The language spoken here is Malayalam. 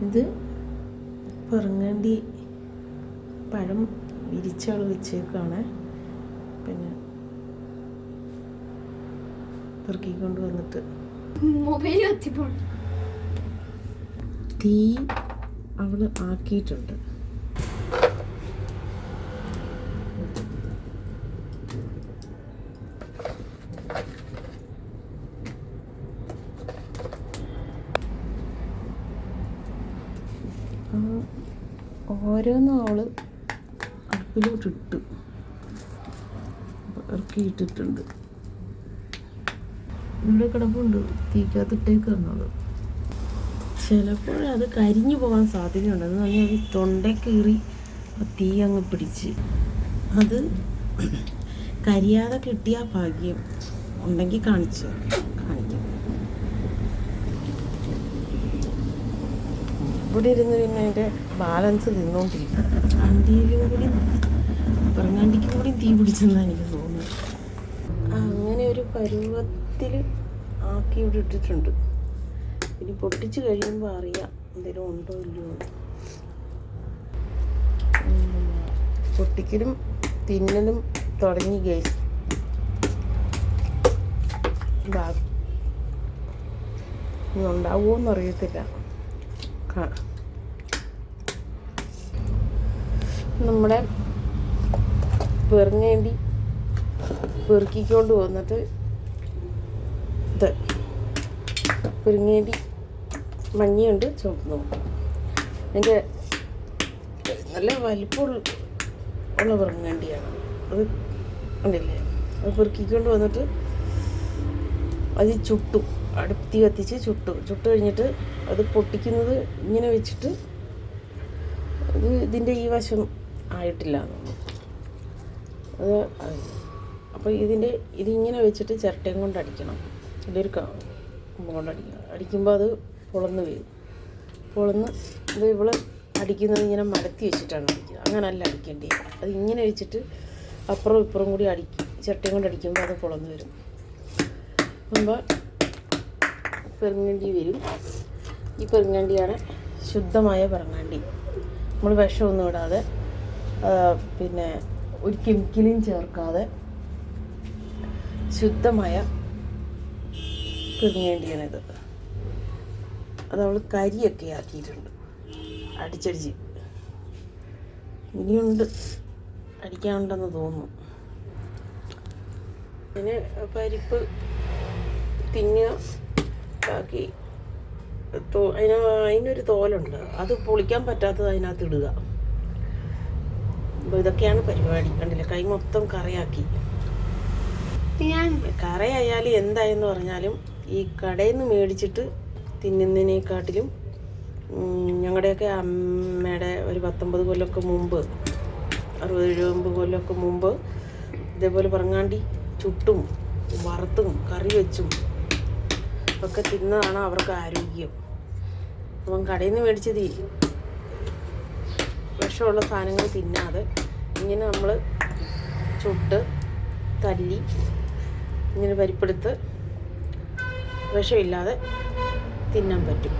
ഇത് പറങ്ങാണ്ടി പഴം വിരിച്ചാൾ വെച്ചേക്കാണ്. പിന്നെ പെറുക്കിക്കൊണ്ട് വന്നിട്ട് മൊബൈൽ കത്തിപ്പോണം. തീ അവൾ ആക്കിയിട്ടുണ്ട്. ഓരോന്നും അവൾ അടുപ്പിലോട്ടിട്ട് ഇറക്കിയിട്ടിട്ടുണ്ട്. ഇവിടെ കിടപ്പുണ്ട്, തീക്കകത്തിട്ടേക്കാണത്. ചിലപ്പോഴത് കരിഞ്ഞു പോകാൻ സാധ്യതയുണ്ട്. എന്ന് പറഞ്ഞാൽ ഒരു തൊണ്ട കീറി തീ അങ്ങ് പിടിച്ച് അത് കരിയാതെ കിട്ടിയ ഭാഗ്യം ഉണ്ടെങ്കിൽ കാണിക്കാം. ഇവിടെ ഇരുന്ന് പിന്നെ അതിൻ്റെ ബാലൻസ് തിന്നുകൊണ്ടിരിക്കും. അണ്ടിയിലും കൂടി പറങ്ങാണ്ടിക്കും കൂടി തീ പിടിച്ചെന്നാണ് എനിക്ക് തോന്നുന്നത്. അങ്ങനെ ഒരു പരുവത്തിൽ ആക്കി ഇവിടെ ഇട്ടിട്ടുണ്ട്. ഇനി പൊട്ടിച്ച് കഴിയുമ്പോൾ അറിയാം എന്തെങ്കിലും ഉണ്ടോ ഇല്ലയോ. പൊട്ടിക്കലും തിന്നലും തുടങ്ങി ഗൈസ്. ഇനി ഉണ്ടാവുമോ എന്നറിയത്തില്ല. നമ്മുടെ പെറുങ്ങേണ്ടി പെറുക്കിക്കൊണ്ട് വന്നിട്ട് ഇത് പെറുങ്ങേണ്ടി മഞ്ഞയുണ്ട്, ചുവന്നു. അതിൻ്റെ നല്ല വലിപ്പമുള്ള പെറുങ്ങേണ്ടിയാണ് അത്. കണ്ടില്ലേ? അത് പെറുക്കിക്കൊണ്ട് വന്നിട്ട് അത് ചുട്ടു, അടുപ്പത്തി കത്തിച്ച് ചുട്ട് കഴിഞ്ഞിട്ട് അത് പൊട്ടിക്കുന്നത് ഇങ്ങനെ വെച്ചിട്ട് ഇതിൻ്റെ ഈ വശം ആയിട്ടില്ല എന്നു അത്. അപ്പോൾ ഇതിങ്ങനെ വെച്ചിട്ട് ചിരട്ടയും കൊണ്ട് അടിക്കണം. ഇതൊരു കമ്പ് കൊണ്ട് അടിക്കണം. അടിക്കുമ്പോൾ അത് പൊളന്ന് വീഴും. പൊളന്ന് ഇത് ഇവള് അടിക്കുന്നത് ഇങ്ങനെ മടത്തി വെച്ചിട്ടാണ് അടിക്കുക. അങ്ങനല്ല അടിക്കേണ്ടത്. അത് ഇങ്ങനെ വെച്ചിട്ട് അപ്പുറം ഇപ്പുറം കൂടി ചിരട്ടയും കൊണ്ട് അടിക്കുമ്പോൾ അത് പൊളന്ന് വരും. അപ്പോൾ പെറുങ്ങാണ്ടി വരും. ഈ പെറുങ്ങാണ്ടിയാണ് ശുദ്ധമായ പെറുങ്ങാണ്ടി. നമ്മൾ വിഷമൊന്നും ഇടാതെ പിന്നെ ഒരു കെമിക്കലും ചേർക്കാതെ ശുദ്ധമായ പെറുങ്ങാണ്ടിയാണിത്. അത് അവൾ കരിയൊക്കെ ആക്കിയിട്ടുണ്ട് അടിച്ചടിച്ച്. ഇനിയുണ്ട്, അടിക്കാനുണ്ടെന്ന് തോന്നുന്നു. പിന്നെ പരിപ്പ് തിന്നുക, ബാക്കി അതിനൊരു തോലുണ്ട്, അത് പൊളിക്കാൻ പറ്റാത്തത് അതിനകത്ത് ഇടുക. അപ്പോൾ ഇതൊക്കെയാണ് പരിപാടി. കണ്ടില്ല, കൈ മൊത്തം കറയാക്കി. കറയായാലും എന്തായെന്ന് പറഞ്ഞാലും ഈ കടയിൽ നിന്ന് മേടിച്ചിട്ട് തിന്നുന്നതിനെക്കാട്ടിലും ഞങ്ങളുടെയൊക്കെ അമ്മയുടെ ഒരു 19 കൊല്ലമൊക്കെ മുമ്പ്, 60-70 കൊല്ലമൊക്കെ മുമ്പ് ഇതേപോലെ പറങ്ങാണ്ടി ചുട്ടും വറുത്തും കറി വെച്ചും ഒക്കെ തിന്നതാണ് അവർക്ക് ആരോഗ്യം. അപ്പം കടയിൽ നിന്ന് മേടിച്ചത് വിഷമുള്ള സാധനങ്ങൾ തിന്നാതെ ഇങ്ങനെ നമ്മൾ ചുട്ട് തല്ലി ഇങ്ങനെ പരിപ്പെടുത്ത് വിഷമില്ലാതെ തിന്നാൻ പറ്റും.